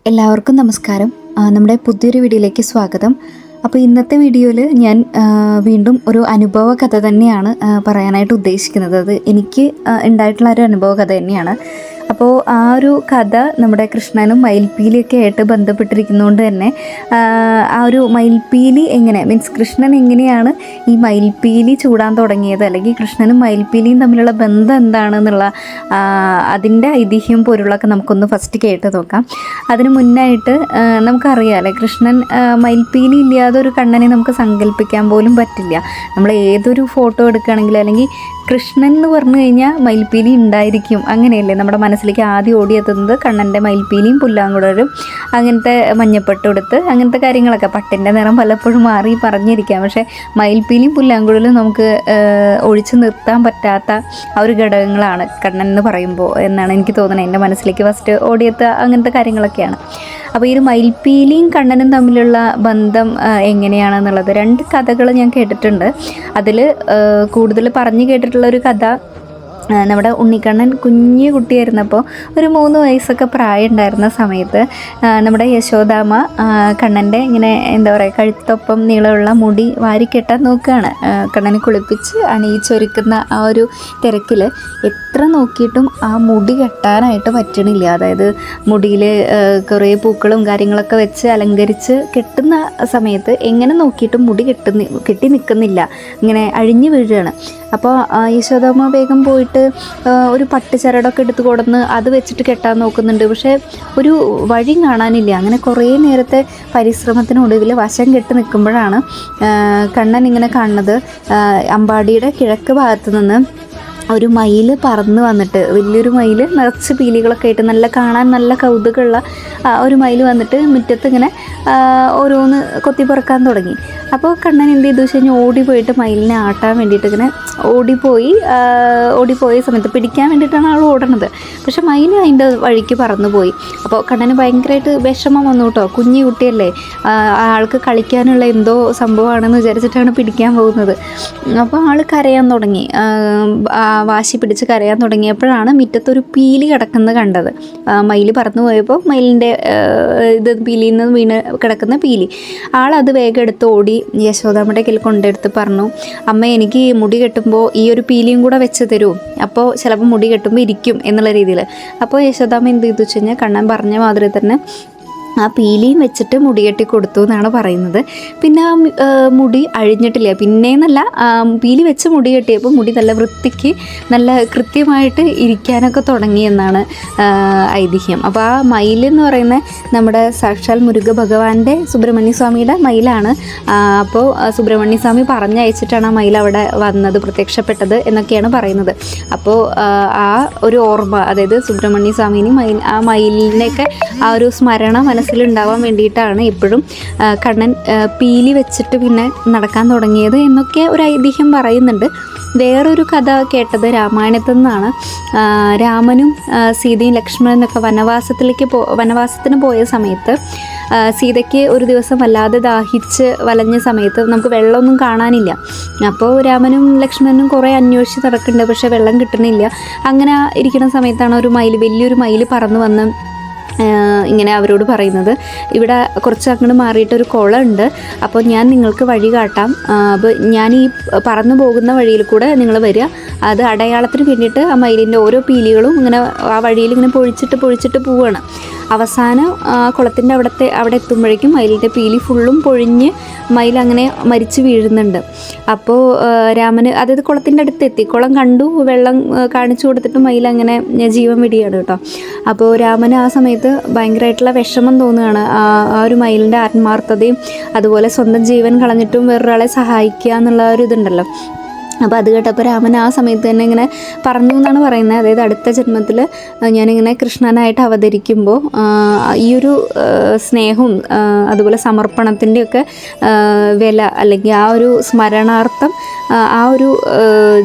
എല്ലാവർക്കും നമസ്കാരം. നമ്മുടെ പുതിയൊരു വീഡിയോയിലേക്ക് സ്വാഗതം. അപ്പോൾ ഇന്നത്തെ വീഡിയോയിൽ ഞാൻ വീണ്ടും ഒരു അനുഭവ കഥ തന്നെയാണ് പറയാനായിട്ട് ഉദ്ദേശിക്കുന്നത്. അത് എനിക്ക് ഉണ്ടായിട്ടുള്ള ഒരു അനുഭവ കഥ തന്നെയാണ്. അപ്പോൾ ആ ഒരു കഥ നമ്മുടെ കൃഷ്ണനും മയിൽപ്പീലിയൊക്കെ ആയിട്ട് ബന്ധപ്പെട്ടിരിക്കുന്നതുകൊണ്ട് തന്നെ ആ ഒരു മയിൽപ്പീലി എങ്ങനെ കൃഷ്ണൻ എങ്ങനെയാണ് ഈ മയിൽപ്പീലി ചൂടാൻ തുടങ്ങിയത്, അല്ലെങ്കിൽ കൃഷ്ണനും മയിൽപ്പീലിയും തമ്മിലുള്ള ബന്ധം എന്താണെന്നുള്ള അതിൻ്റെ ഐതിഹ്യം പൊരുളൊക്കെ നമുക്കൊന്ന് ഫസ്റ്റ് കേട്ട് നോക്കാം. അതിന് മുന്നായിട്ട് നമുക്കറിയാമല്ലേ, കൃഷ്ണൻ മയിൽപ്പീലി ഇല്ലാതെ ഒരു കണ്ണനെ നമുക്ക് സങ്കല്പിക്കാൻ പോലും പറ്റില്ല. നമ്മൾ ഏതൊരു ഫോട്ടോ എടുക്കുകയാണെങ്കിലും അല്ലെങ്കിൽ കൃഷ്ണൻ എന്ന് പറഞ്ഞു കഴിഞ്ഞാൽ മയിൽപ്പീലി ഉണ്ടായിരിക്കും, അങ്ങനെയല്ലേ നമ്മുടെ മനസ്സിലേക്ക് ആദ്യം ഓടിയെത്തുന്നത്. കണ്ണൻ്റെ മയിൽപ്പീലിയും പുല്ലാങ്കുഴലും അങ്ങനത്തെ മഞ്ഞപ്പട്ട് കൊടുത്ത് അങ്ങനത്തെ കാര്യങ്ങളൊക്കെ. പട്ടിൻ്റെ നിറം പലപ്പോഴും മാറി പറഞ്ഞിരിക്കാം, പക്ഷേ മയിൽപ്പീലിയും പുല്ലാങ്കുഴലും നമുക്ക് ഒഴിച്ചു നിർത്താൻ പറ്റാത്ത ആ ഒരു ഘടകങ്ങളാണ് കണ്ണൻ എന്ന് പറയുമ്പോൾ എന്നാണ് എനിക്ക് തോന്നുന്നത്. എൻ്റെ മനസ്സിലേക്ക് ഫസ്റ്റ് ഓടിയെത്തുക അങ്ങനത്തെ കാര്യങ്ങളൊക്കെയാണ്. അപ്പോൾ ഈ ഒരു മയിൽപ്പീലിയും കണ്ണനും തമ്മിലുള്ള ബന്ധം എങ്ങനെയാണെന്നുള്ളത് രണ്ട് കഥകൾ ഞാൻ കേട്ടിട്ടുണ്ട്. അതിൽ കൂടുതൽ പറഞ്ഞു കേട്ടിട്ടുള്ള ഒരു കഥ, നമ്മുടെ ഉണ്ണിക്കണ്ണൻ കുഞ്ഞു കുട്ടിയായിരുന്നപ്പോൾ ഒരു 3 വയസ്സൊക്കെ പ്രായം ഉണ്ടായിരുന്ന സമയത്ത് നമ്മുടെ യശോദാമ്മ കണ്ണൻ്റെ ഇങ്ങനെ എന്താ പറയുക, കഴുത്തൊപ്പം നീളമുള്ള മുടി വാരിക്കെട്ടാൻ നോക്കുകയാണ്. കണ്ണനെ കുളിപ്പിച്ച് അണിയിച്ചൊരുക്കുന്ന ആ ഒരു തിരക്കിൽ എത്ര നോക്കിയിട്ടും ആ മുടി കെട്ടാനായിട്ട് പറ്റണില്ല. അതായത് മുടിയിൽ കുറേ പൂക്കളും കാര്യങ്ങളൊക്കെ വെച്ച് അലങ്കരിച്ച് കെട്ടുന്ന സമയത്ത് എങ്ങനെ നോക്കിയിട്ടും മുടി കെട്ടി നിൽക്കുന്നില്ല, ഇങ്ങനെ അഴിഞ്ഞു വീഴുകയാണ്. അപ്പോൾ യശോദാമ്മ വേഗം പോയിട്ട് ഒരു പട്ടുചരടൊക്കെ എടുത്ത് കൊടുന്ന് അത് വെച്ചിട്ട് കെട്ടാൻ നോക്കുന്നുണ്ട്. പക്ഷേ ഒരു വഴി കാണാനില്ല. അങ്ങനെ കുറേ നേരത്തെ പരിശ്രമത്തിനൊടുവിൽ വശം കെട്ട് നിൽക്കുമ്പോഴാണ് കണ്ണൻ ഇങ്ങനെ കാണുന്നത്, അമ്പാടിയുടെ കിഴക്ക് ഭാഗത്ത് നിന്ന് ഒരു മയിൽ പറന്ന് വന്നിട്ട്, വലിയൊരു മയിൽ നിറച്ച് പീലികളൊക്കെ ആയിട്ട് നല്ല കാണാൻ നല്ല കൗതുകമുള്ള ഒരു മയിൽ വന്നിട്ട് മുറ്റത്ത് ഇങ്ങനെ ഓരോന്ന് കൊത്തിപ്പറക്കാൻ തുടങ്ങി. അപ്പോൾ കണ്ണൻ എന്ത് ചെയ്തു വെച്ച് കഴിഞ്ഞാൽ ഓടിപ്പോയിട്ട് മയിലിനെ ആട്ടാൻ വേണ്ടിയിട്ട് ഇങ്ങനെ ഓടിപ്പോയ സമയത്ത് പിടിക്കാൻ വേണ്ടിയിട്ടാണ് ആൾ ഓടണത്. പക്ഷെ മയിൽ അതിൻ്റെ വഴിക്ക് പറന്നു പോയി. അപ്പോൾ കണ്ണന് ഭയങ്കരമായിട്ട് വിഷമം വന്നു കേട്ടോ. കുഞ്ഞു കുട്ടിയല്ലേ, ആൾക്ക് കളിക്കാനുള്ള എന്തോ സംഭവമാണെന്ന് വിചാരിച്ചിട്ടാണ് പിടിക്കാൻ പോകുന്നത്. അപ്പോൾ ആൾ കരയാൻ തുടങ്ങി, വാശി പിടിച്ച് കരയാൻ തുടങ്ങിയപ്പോഴാണ് മുറ്റത്തൊരു പീലി കിടക്കുന്നത് കണ്ടത്. മയിൽ പറന്നു പോയപ്പോൾ മയിലിൻ്റെ പീലിയിൽ നിന്ന് വീണ് കിടക്കുന്ന പീലി. ആളത് വേഗം എടുത്ത് ഓടി യശോദാമ്മയുടെ കയ്യിൽ കൊണ്ടെടുത്ത് പറഞ്ഞു, അമ്മ എനിക്ക് മുടി കെട്ടുമ്പോൾ ഈ ഒരു പീലിയും കൂടെ വെച്ച് തരൂ, അപ്പോൾ ചിലപ്പോൾ മുടി കെട്ടുമ്പോൾ ഇരിക്കും എന്നുള്ള രീതിയിൽ. അപ്പോൾ യശോദാമ്മ എന്ത് ചെയ്തു വെച്ച് കഴിഞ്ഞാൽ കണ്ണൻ പറഞ്ഞ മാതിരി തന്നെ ആ പീലിയും വെച്ചിട്ട് മുടി കെട്ടി കൊടുത്തു എന്നാണ് പറയുന്നത്. പിന്നെ ആ മുടി അഴിഞ്ഞിട്ടില്ല. പിന്നേന്നല്ല, പീലി വെച്ച് മുടി കെട്ടിയപ്പോൾ മുടി നല്ല വൃത്തിക്ക് നല്ല കൃത്യമായിട്ട് ഇരിക്കാനൊക്കെ തുടങ്ങി എന്നാണ് ഐതിഹ്യം. അപ്പോൾ ആ മയിലെന്ന് പറയുന്നത് നമ്മുടെ സാക്ഷാൽ മുരുക ഭഗവാന്റെ സുബ്രഹ്മണ്യ സ്വാമിയുടെ മയിലാണ്. അപ്പോൾ സുബ്രഹ്മണ്യ സ്വാമി പറഞ്ഞയച്ചിട്ടാണ് ആ മയിൽ അവിടെ വന്നത്, പ്രത്യക്ഷപ്പെട്ടത് എന്നൊക്കെയാണ് പറയുന്നത്. അപ്പോൾ ആ ഒരു ഓർമ്മ, അതായത് സുബ്രഹ്മണ്യ സ്വാമിനെയും ആ മയിലിനെയൊക്കെ ആ ഒരു സ്മരണ മനസ്സിലുണ്ടാവാൻ വേണ്ടിയിട്ടാണ് ഇപ്പോഴും കണ്ണൻ പീലി വെച്ചിട്ട് പിന്നെ നടക്കാൻ തുടങ്ങിയത് എന്നൊക്കെ ഒരു ഐതിഹ്യം പറയുന്നുണ്ട്. വേറൊരു കഥ കേട്ടത് രാമായണത്തിൽ നിന്നാണ്. രാമനും സീതയും ലക്ഷ്മണനൊക്കെ വനവാസത്തിന് പോയ സമയത്ത് സീതയ്ക്ക് ഒരു ദിവസം വല്ലാതെ ദാഹിച്ച് വലഞ്ഞ സമയത്ത് നമുക്ക് വെള്ളമൊന്നും കാണാനില്ല. അപ്പോൾ രാമനും ലക്ഷ്മണനും കുറേ അന്വേഷിച്ച് നടക്കുന്നുണ്ട്, പക്ഷേ വെള്ളം കിട്ടണില്ല. അങ്ങനെ ഇരിക്കുന്ന സമയത്താണ് ഒരു വലിയൊരു മയിൽ പറന്ന് വന്ന് ഇങ്ങനെ അവരോട് പറയുന്നത്, ഇവിടെ കുറച്ച് അങ്ങോട്ട് മാറിയിട്ടൊരു കുളമുണ്ട്, അപ്പോൾ ഞാൻ നിങ്ങൾക്ക് വഴി കാട്ടാം. അപ്പോൾ ഞാൻ ഈ പറന്നു പോകുന്ന വഴിയിൽ കൂടെ നിങ്ങൾ വരിക. അത് അടയാളത്തിന് വേണ്ടിയിട്ട് ആ മയിലിൻ്റെ ഓരോ പീലികളും ഇങ്ങനെ ആ വഴിയിൽ ഇങ്ങനെ പൊഴിച്ചിട്ട് പോവുകയാണ്. അവസാനം കുളത്തിൻ്റെ അവിടെ എത്തുമ്പോഴേക്കും മയിലിൻ്റെ പീലി ഫുള്ളും പൊഴിഞ്ഞ് മയിൽ അങ്ങനെ മരിച്ചു വീഴുന്നുണ്ട്. അപ്പോൾ രാമന്, അതായത് കുളത്തിൻ്റെ അടുത്തെത്തി, കുളം കണ്ടു, വെള്ളം കാണിച്ചു കൊടുത്തിട്ട് മയിൽ അങ്ങനെ ജീവൻ വെടിയാണ് കേട്ടോ. അപ്പോൾ രാമന് ആ സമയത്ത് ഭയങ്കരമായിട്ടുള്ള വിഷമം തോന്നുകയാണ്. ആ ഒരു മയിലിൻ്റെ ആത്മാർത്ഥതയും അതുപോലെ സ്വന്തം ജീവൻ കളഞ്ഞിട്ടും വേറൊരാളെ സഹായിക്കുക എന്നുള്ള ഒരു ഇതുണ്ടല്ലോ. അപ്പോൾ അത് കേട്ടപ്പോൾ രാമൻ ആ സമയത്ത് തന്നെ ഇങ്ങനെ പറഞ്ഞു എന്നാണ് പറയുന്നത്. അതായത് അടുത്ത ജന്മത്തിൽ ഞാനിങ്ങനെ കൃഷ്ണനായിട്ട് അവതരിക്കുമ്പോൾ ഈ ഒരു സ്നേഹവും അതുപോലെ സമർപ്പണത്തിൻ്റെയൊക്കെ വില, അല്ലെങ്കിൽ ആ ഒരു സ്മരണാർത്ഥം ആ ഒരു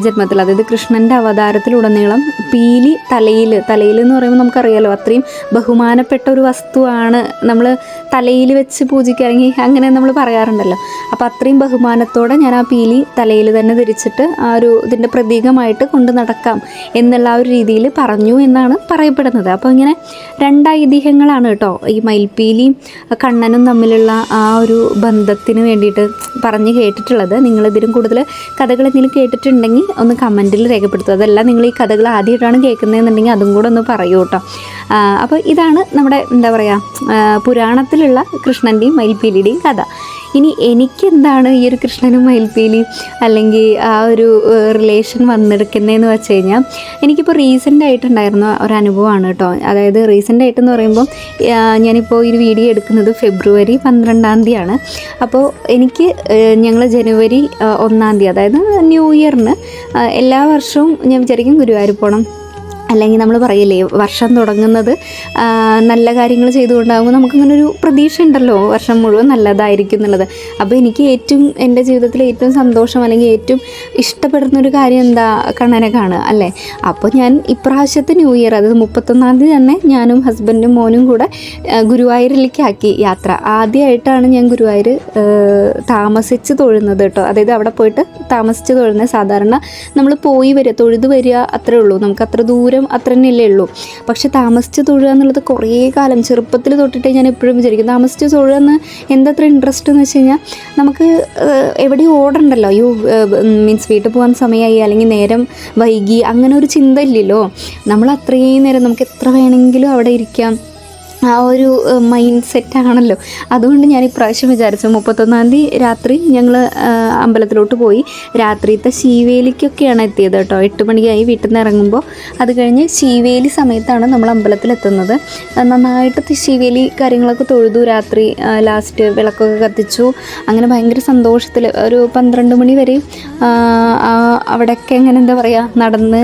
ജന്മത്തിൽ, അതായത് കൃഷ്ണൻ്റെ അവതാരത്തിലുടനീളം പീലി തലയിൽ എന്ന് പറയുമ്പോൾ നമുക്കറിയാലോ, അത്രയും ബഹുമാനപ്പെട്ട ഒരു വസ്തുവാണ്. നമ്മൾ തലയിൽ വെച്ച് പൂജിക്കുകയാണെങ്കിൽ അങ്ങനെ നമ്മൾ പറയാറുണ്ടല്ലോ. അപ്പോൾ അത്രയും ബഹുമാനത്തോടെ ഞാൻ ആ പീലി തലയിൽ തന്നെ ധരിച്ചിട്ട് ആയിട്ട് ആ ഒരു ഇതിൻ്റെ പ്രതീകമായിട്ട് കൊണ്ട് നടക്കാം എന്നുള്ള ആ ഒരു രീതിയിൽ പറഞ്ഞു എന്നാണ് പറയപ്പെടുന്നത്. അപ്പോൾ ഇങ്ങനെ 2 ഐതിഹ്യങ്ങളാണ് കേട്ടോ ഈ മയിൽപ്പീലിയും കണ്ണനും തമ്മിലുള്ള ആ ഒരു ബന്ധത്തിന് വേണ്ടിയിട്ട് പറഞ്ഞ് കേട്ടിട്ടുള്ളത്. നിങ്ങളിതിലും കൂടുതൽ കഥകൾ എന്തെങ്കിലും കേട്ടിട്ടുണ്ടെങ്കിൽ ഒന്ന് കമൻറ്റിൽ രേഖപ്പെടുത്തുക. അതെല്ലാം നിങ്ങൾ ഈ കഥകൾ ആദ്യമായിട്ടാണ് കേൾക്കുന്നതെന്നുണ്ടെങ്കിൽ അതും കൂടെ ഒന്ന് പറയൂ കേട്ടോ. അപ്പോൾ ഇതാണ് നമ്മുടെ എന്താ പറയുക പുരാണത്തിലുള്ള കൃഷ്ണൻ്റെയും മയിൽപ്പീലിയുടെയും കഥ. ഇനി എനിക്കെന്താണ് ഈ ഒരു കൃഷ്ണനും മയിൽപ്പീലിയും അല്ലെങ്കിൽ ആ ഒരു റിലേഷൻ വന്നെടുക്കുന്നതെന്ന് വെച്ച് കഴിഞ്ഞാൽ എനിക്കിപ്പോൾ റീസെൻ്റായിട്ടുണ്ടായിരുന്ന ഒരു അനുഭവമാണ് കേട്ടോ. അതായത് റീസെൻ്റായിട്ടെന്ന് പറയുമ്പോൾ ഞാനിപ്പോൾ ഈ വീഡിയോ എടുക്കുന്നത് ഫെബ്രുവരി 12-ാം തീയതിയാണ്. അപ്പോൾ എനിക്ക് ഞങ്ങൾ ജനുവരി 1-ാം തീയതി അതായത് ന്യൂ ഇയറിന് എല്ലാ വർഷവും ഞാൻ വിചാരിക്കും ഗുരുവായൂർ പോകണം, അല്ലെങ്കിൽ നമ്മൾ പറയില്ലേ വർഷം തുടങ്ങുന്നത് നല്ല കാര്യങ്ങൾ ചെയ്തുകൊണ്ടാകുമ്പോൾ നമുക്കിങ്ങനെ ഒരു പ്രതീക്ഷ ഉണ്ടല്ലോ വർഷം മുഴുവൻ നല്ലതായിരിക്കും എന്നുള്ളത്. അപ്പോൾ എനിക്ക് ഏറ്റവും എൻ്റെ ജീവിതത്തിൽ ഏറ്റവും സന്തോഷം അല്ലെങ്കിൽ ഏറ്റവും ഇഷ്ടപ്പെടുന്നൊരു കാര്യം എന്താ കണ്ണനെ കാണുക അല്ലേ. അപ്പോൾ ഞാൻ ഇപ്രാവശ്യത്തെ ന്യൂ ഇയർ അതായത് 31-ാം തീയതി തന്നെ ഞാനും ഹസ്ബൻഡും മോനും കൂടെ ഗുരുവായൂരിലേക്കാക്കി യാത്ര. ആദ്യമായിട്ടാണ് ഞാൻ ഗുരുവായൂർ താമസിച്ച് തൊഴുന്നത് കേട്ടോ. അതായത് അവിടെ പോയിട്ട് താമസിച്ച് തൊഴുന്നത്. സാധാരണ നമ്മൾ പോയി വരിക തൊഴുത് വരിക അത്രേ ഉള്ളൂ, നമുക്ക് അത്ര ദൂരം അത്ര തന്നെയല്ലേ ഉള്ളൂ. പക്ഷെ താമസിച്ച് തൊഴുക എന്നുള്ളത് കുറേ കാലം ചെറുപ്പത്തിൽ തൊട്ടിട്ടേ ഞാൻ എപ്പോഴും വിചാരിക്കും താമസിച്ച് തൊഴുക എന്ന് എന്തത്ര ഇൻട്രസ്റ്റ് എന്ന് വെച്ച് കഴിഞ്ഞാൽ നമുക്ക് എവിടെയും ഓടണ്ടല്ലോ. മീൻസ് വീട്ടിൽ പോകാൻ സമയമായി അല്ലെങ്കിൽ നേരം വൈകി അങ്ങനെ ഒരു ചിന്ത ഇല്ലല്ലോ. നമ്മൾ അത്രയും നേരം നമുക്ക് എത്ര വേണമെങ്കിലും അവിടെ ഇരിക്കാം, ആ ഒരു മൈൻഡ് സെറ്റാണല്ലോ. അതുകൊണ്ട് ഞാൻ ഇപ്രാവശ്യം വിചാരിച്ചു 31-ാം തീയതി രാത്രി ഞങ്ങൾ അമ്പലത്തിലോട്ട് പോയി. രാത്രിത്തെ ശീവേലിക്കൊക്കെയാണ് എത്തിയത് കേട്ടോ. 8 മണിയായി വീട്ടിൽ നിന്ന് ഇറങ്ങുമ്പോൾ. അത് കഴിഞ്ഞ് ശീവേലി സമയത്താണ് നമ്മൾ അമ്പലത്തിലെത്തുന്നത്. നന്നായിട്ട് ശീവേലി കാര്യങ്ങളൊക്കെ തൊഴുതു. രാത്രി ലാസ്റ്റ് വിളക്കൊക്കെ കത്തിച്ചു. അങ്ങനെ ഭയങ്കര സന്തോഷത്തിൽ ഒരു 12 മണി വരെ അവിടെയൊക്കെ എങ്ങനെ എന്താ പറയുക നടന്ന്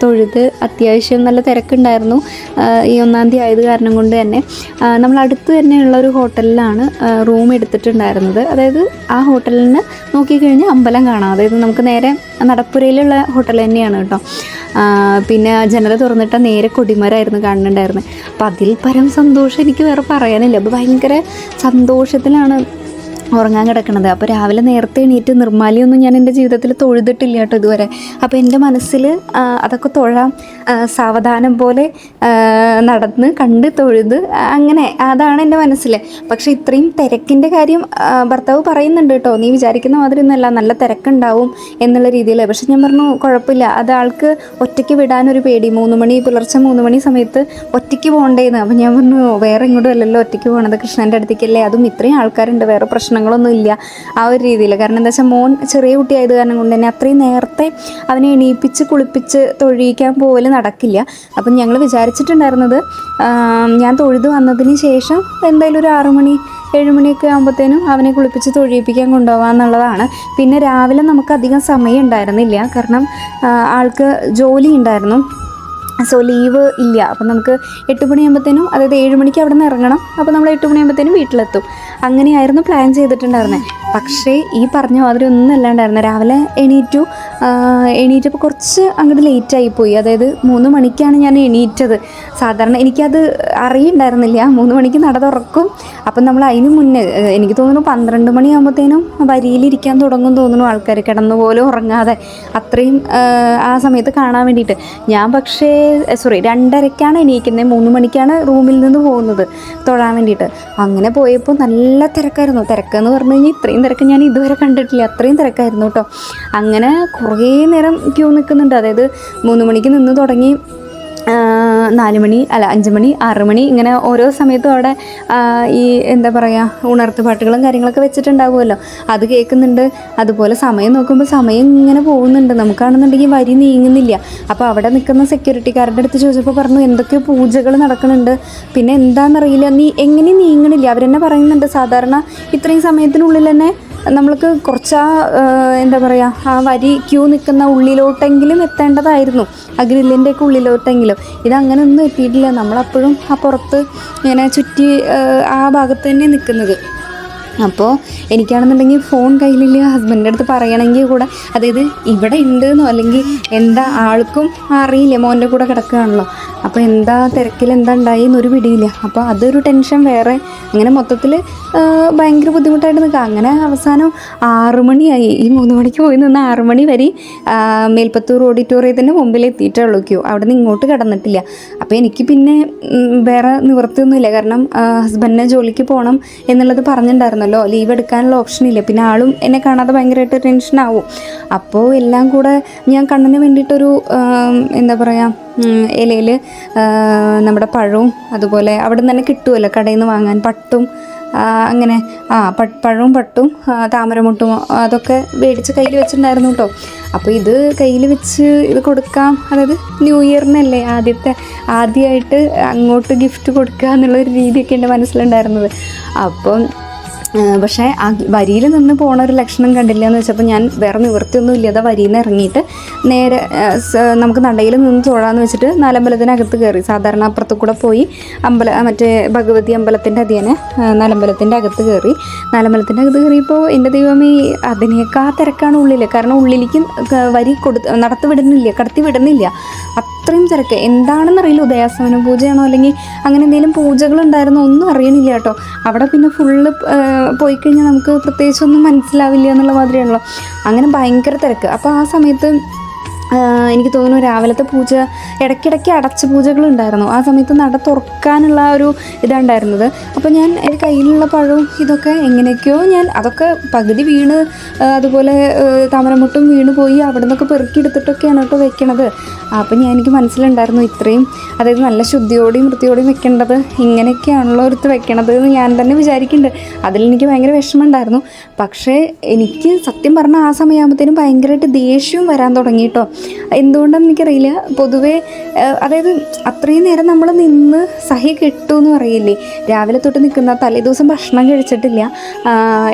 തൊഴുത്. അത്യാവശ്യം നല്ല തിരക്കുണ്ടായിരുന്നു. ഈ 1-ാം തീയതി ആയത് കാരണം കൊണ്ട് തന്നെ നമ്മൾ അടുത്ത് തന്നെയുള്ള ഒരു ഹോട്ടലിലാണ് റൂം എടുത്തിട്ടുണ്ടായിരുന്നത്. അതായത് ആ ഹോട്ടലിൽ നിന്ന് നോക്കിക്കഴിഞ്ഞാൽ അമ്പലം കാണാം. അതായത് നമുക്ക് നേരെ നടപ്പുരയിലുള്ള ഹോട്ടൽ തന്നെയാണ് കേട്ടോ. പിന്നെ ജനൽ തുറന്നിട്ട് നേരെ കൊടിമരമായിരുന്നു കാണുന്നുണ്ടായിരുന്നത്. അപ്പോൾ അതിൽ പരം സന്തോഷം എനിക്ക് വേറെ പറയാനില്ല. അപ്പോൾ ഭയങ്കര സന്തോഷത്തിലാണ് ഉറങ്ങാൻ കിടക്കണത്. അപ്പോൾ രാവിലെ നേരത്തെ എണീറ്റ് നിർമ്മാലിയൊന്നും ഞാൻ എൻ്റെ ജീവിതത്തിൽ തൊഴുതിട്ടില്ല കേട്ടോ ഇതുവരെ. അപ്പോൾ എൻ്റെ മനസ്സിൽ അതൊക്കെ തൊഴാം സാവധാനം പോലെ നടന്ന് കണ്ട് തൊഴുത് അങ്ങനെ അതാണ് എൻ്റെ മനസ്സിൽ. പക്ഷേ ഇത്രയും തിരക്കിൻ്റെ കാര്യം ഭർത്താവ് പറയുന്നുണ്ട് കേട്ടോ. നീ വിചാരിക്കുന്ന മാതിരി ഒന്നുമല്ല, നല്ല തിരക്കുണ്ടാവും എന്നുള്ള രീതിയിൽ. പക്ഷെ ഞാൻ പറഞ്ഞു കുഴപ്പമില്ല, അത് ആൾക്ക് ഒറ്റയ്ക്ക് വിടാനൊരു പേടി. പുലർച്ചെ 3 മണി സമയത്ത് ഒറ്റയ്ക്ക് പോകണ്ടേന്ന്. അപ്പോൾ ഞാൻ പറഞ്ഞു വേറെ ഇങ്ങോട്ടും അല്ലല്ലോ ഒറ്റയ്ക്ക് പോകണത്, കൃഷ്ണൻ്റെ അടുത്തേക്കല്ലേ, അതും ഇത്രയും ആൾക്കാരുണ്ട്, വേറെ പ്രശ്നങ്ങളൊന്നും ഇല്ല ആ ഒരു രീതിയിൽ. കാരണം എന്താ വെച്ചാൽ മോൻ ചെറിയ കുട്ടിയായത് കാരണം കൊണ്ട് തന്നെ അത്രയും നേരത്തെ അവനെ എണീപ്പിച്ച് കുളിപ്പിച്ച് തൊഴിയിക്കാൻ പോലും നടക്കില്ല. അപ്പം ഞങ്ങൾ വിചാരിച്ചിട്ടുണ്ടായിരുന്നത് ഞാൻ തൊഴുത് വന്നതിന് ശേഷം എന്തായാലും ഒരു 6 മണി 7 മണിയൊക്കെ ആകുമ്പോഴത്തേനും അവനെ കുളിപ്പിച്ച് തൊഴിയിപ്പിക്കാൻ കൊണ്ടുപോകാമെന്നുള്ളതാണ്. പിന്നെ രാവിലെ നമുക്ക് അധികം സമയം ഉണ്ടായിരുന്നില്ല, കാരണം ആൾക്ക് ജോലി ഉണ്ടായിരുന്നു. സോ ലീവ് ഇല്ല. അപ്പം നമുക്ക് 8 മണിയാകുമ്പോഴത്തേനും അതായത് 7 മണിക്ക് അവിടെ നിന്ന് ഇറങ്ങണം. അപ്പോൾ നമ്മൾ 8 മണിയാകുമ്പോഴത്തേനും വീട്ടിലെത്തും. അങ്ങനെയായിരുന്നു പ്ലാൻ ചെയ്തിട്ടുണ്ടായിരുന്നത്. പക്ഷേ ഈ പറഞ്ഞ മാതിരി ഒന്നും അല്ലാണ്ടായിരുന്നു. രാവിലെ എണീറ്റപ്പോൾ കുറച്ച് അങ്ങോട്ട് ലേറ്റായിപ്പോയി. അതായത് 3 മണിക്കാണ് ഞാൻ എണീറ്റത്. സാധാരണ എനിക്കത് അറിയുണ്ടായിരുന്നില്ല 3 മണിക്ക് നട തുറക്കും. അപ്പം നമ്മൾ അതിന് മുന്നേ എനിക്ക് തോന്നുന്നു 12 മണിയാകുമ്പോഴത്തേനും വരിയിലിരിക്കാൻ തുടങ്ങും തോന്നുന്നു ആൾക്കാർ, കിടന്നു പോലും ഉറങ്ങാതെ അത്രയും ആ സമയത്ത് കാണാൻ വേണ്ടിയിട്ട്. ഞാൻ പക്ഷേ 2:30ക്കാണ് എണീക്കുന്നത്. 3 മണിക്കാണ് റൂമിൽ നിന്ന് പോകുന്നത് തൊഴാൻ വേണ്ടിയിട്ട്. അങ്ങനെ പോയപ്പോൾ നല്ല തിരക്കായിരുന്നു. തിരക്കെന്ന് പറഞ്ഞു കഴിഞ്ഞാൽ ഇത്രയും തിരക്ക് ഞാൻ ഇതുവരെ കണ്ടിട്ടില്ല, അത്രയും തിരക്കായിരുന്നു കേട്ടോ. അങ്ങനെ കുറേ നേരം ക്യൂ നിൽക്കുന്നുണ്ട്. അതായത് 3 മണിക്ക് നിന്ന് തുടങ്ങി 4 മണി 5 മണി 6 മണി ഇങ്ങനെ ഓരോ സമയത്തും അവിടെ ഈ എന്താ പറയുക ഉണർത്ത് പാട്ടുകളും കാര്യങ്ങളൊക്കെ വെച്ചിട്ടുണ്ടാവുമല്ലോ, അത് കേൾക്കുന്നുണ്ട്. അതുപോലെ സമയം നോക്കുമ്പോൾ സമയം ഇങ്ങനെ പോകുന്നുണ്ട്, നമുക്കാണെന്നുണ്ടെങ്കിൽ വരി നീങ്ങുന്നില്ല. അപ്പോൾ അവിടെ നിൽക്കുന്ന സെക്യൂരിറ്റിക്കാരുടെ അടുത്ത് ചോദിച്ചപ്പോൾ പറഞ്ഞു എന്തൊക്കെയോ പൂജകൾ നടക്കുന്നുണ്ട്, പിന്നെ എന്താണെന്നറിയില്ല, എങ്ങനെ നീങ്ങണില്ല. അവരെന്നെ പറയുന്നുണ്ട് സാധാരണ ഇത്രയും സമയത്തിനുള്ളിൽ തന്നെ നമ്മൾക്ക് കുറച്ച് എന്താ പറയുക ആ വരി ക്യൂ നിൽക്കുന്ന ഉള്ളിലോട്ടെങ്കിലും എത്തേണ്ടതായിരുന്നു, ആ ഗ്രില്ലിൻ്റെയൊക്കെ ഉള്ളിലോട്ടെങ്കിലും. ഇതങ്ങനെ ഒന്നും എത്തിയിട്ടില്ല. നമ്മളപ്പോഴും ആ പുറത്ത് ഇങ്ങനെ ചുറ്റി ആ ഭാഗത്ത് തന്നെ നിൽക്കുന്നത്. അപ്പോൾ എനിക്കാണെന്നുണ്ടെങ്കിൽ ഫോൺ കയ്യിലില്ല, ഹസ്ബൻഡിൻ്റെ അടുത്ത് പറയണമെങ്കിൽ കൂടെ, അതായത് ഇവിടെ ഉണ്ടെന്നോ അല്ലെങ്കിൽ എന്താ ആൾക്കും അറിയില്ല, മോൻ്റെ കൂടെ കിടക്കുകയാണല്ലോ, അപ്പോൾ എന്താ തിരക്കിൽ എന്താ ഉണ്ടായി എന്നൊരു പിടിയില്ല. അപ്പോൾ അതൊരു ടെൻഷൻ വേറെ. അങ്ങനെ മൊത്തത്തിൽ ഭയങ്കര ബുദ്ധിമുട്ടായിട്ട് നിൽക്കുക. അങ്ങനെ അവസാനം 6 മണിയായി. ഈ 3 മണിക്ക് പോയി നിന്ന് 6 മണി വരെ മേൽപ്പത്തൂർ ഓഡിറ്റോറിയത്തിൻ്റെ മുമ്പിൽ എത്തിയിട്ടുള്ളൂ ക്യൂ. അവിടെ നിന്ന് ഇങ്ങോട്ട് കടന്നിട്ടില്ല. അപ്പോൾ എനിക്ക് പിന്നെ വേറെ നിവൃത്തിയൊന്നുമില്ല, കാരണം ഹസ്ബൻഡിനെ ജോലിക്ക് പോകണം എന്നുള്ളത് പറഞ്ഞിട്ടുണ്ടായിരുന്നല്ലോ, ലീവ് എടുക്കാനുള്ള ഓപ്ഷൻ ഇല്ല. പിന്നെ ആളും എന്നെ കാണാതെ ഭയങ്കരമായിട്ട് ടെൻഷനാവും. അപ്പോൾ എല്ലാം കൂടെ ഞാൻ കണ്ണിന് വേണ്ടിയിട്ടൊരു എന്താ പറയുക, ഇലയിൽ നമ്മുടെ പഴവും അതുപോലെ അവിടെ നിന്ന് തന്നെ കിട്ടുമല്ലോ കടയിൽ നിന്ന് വാങ്ങാൻ, പട്ടും അങ്ങനെ പഴവും പട്ടും താമരമുട്ടും അതൊക്കെ മേടിച്ച് കയ്യിൽ വെച്ചിട്ടുണ്ടായിരുന്നു കേട്ടോ. അപ്പോൾ ഇത് കയ്യിൽ വെച്ച് ഇത് കൊടുക്കാം, അതായത് ന്യൂ ഇയറിനല്ലേ ആദ്യമായിട്ട് അങ്ങോട്ട് ഗിഫ്റ്റ് കൊടുക്കുക എന്നുള്ളൊരു രീതിയൊക്കെ എൻ്റെ മനസ്സിലുണ്ടായിരുന്നത്. അപ്പം പക്ഷേ ആ വരിയിൽ നിന്ന് പോണ ഒരു ലക്ഷണം കണ്ടില്ല എന്ന് വെച്ചപ്പോൾ ഞാൻ വേറെ നിവൃത്തിയൊന്നും ഇല്ലാതെ വരിയിൽ നിന്ന് ഇറങ്ങിയിട്ട് നേരെ നമുക്ക് നടയിൽ നിന്ന് തൊഴാന്ന് വെച്ചിട്ട് നാലമ്പലത്തിനകത്ത് കയറി. സാധാരണ അപ്പുറത്ത് കൂടെ പോയി മറ്റേ ഭഗവതി അമ്പലത്തിൻ്റെ അതിനെ നാലമ്പലത്തിൻ്റെ അകത്ത് കയറി. നാലമ്പലത്തിൻ്റെ അകത്ത് കയറിയപ്പോൾ എൻ്റെ ദൈവമേ അതിനേക്കാൾ തിരക്കാണ് ഉള്ളിൽ. കാരണം ഉള്ളിലേക്ക് വരി കടത്തി വിടുന്നില്ല, അത്രയും തിരക്ക്. എന്താണെന്നറിയില്ല, ഉദയാസ്തമന പൂജയാണോ അല്ലെങ്കിൽ അങ്ങനെ എന്തെങ്കിലും പൂജകളുണ്ടായിരുന്നോ ഒന്നും അറിയണില്ല കേട്ടോ. അവിടെ പിന്നെ ഫുള്ള് പോയി കഴിഞ്ഞാൽ നമുക്ക് പ്രത്യേകിച്ചൊന്നും മനസ്സിലാവില്ല എന്നുള്ള മാതിരിയാണല്ലോ. അങ്ങനെ ഭയങ്കര തിരക്ക്. അപ്പോൾ ആ സമയത്ത് എനിക്ക് തോന്നുന്നു രാവിലത്തെ പൂജ ഇടയ്ക്കിടയ്ക്ക് അടച്ച പൂജകളുണ്ടായിരുന്നു. ആ സമയത്ത് നട തുറക്കാനുള്ള ഒരു ഇതുണ്ടായിരുന്നത്. അപ്പോൾ ഞാൻ എൻ്റെ കയ്യിലുള്ള പഴവും ഇതൊക്കെ എങ്ങനെയൊക്കെയോ ഞാൻ അതൊക്കെ പകുതി വീണ്, അതുപോലെ താമരമുട്ടും വീണ് പോയി. അവിടെ നിന്നൊക്കെ പെറുക്കിയെടുത്തിട്ടൊക്കെയാണ് കേട്ടോ വെക്കണത്. അപ്പം എനിക്ക് മനസ്സിലുണ്ടായിരുന്നു ഇത്രയും, അതായത് നല്ല ശുദ്ധിയോടെയും വൃത്തിയോടെയും വെക്കേണ്ടത് ഇങ്ങനെയൊക്കെയാണല്ലോ എടുത്ത് വെക്കണത് എന്ന് ഞാൻ തന്നെ വിചാരിക്കുന്നുണ്ട്. അതിലെനിക്ക് ഭയങ്കര വിഷമമുണ്ടായിരുന്നു. പക്ഷേ എനിക്ക് സത്യം പറഞ്ഞാൽ ആ സമയമാകുമ്പോഴത്തേനും ഭയങ്കരമായിട്ട് ദേഷ്യവും വരാൻ തുടങ്ങി കേട്ടോ. എന്തുകൊണ്ടാണെന്ന് എനിക്കറിയില്ല. പൊതുവേ അതായത് അത്രയും നേരം നമ്മൾ നിന്ന് സഹി കെട്ടു എന്ന് പറയില്ലേ, രാവിലെ തൊട്ട് നിൽക്കുന്ന, തലേദിവസം ഭക്ഷണം കഴിച്ചിട്ടില്ല,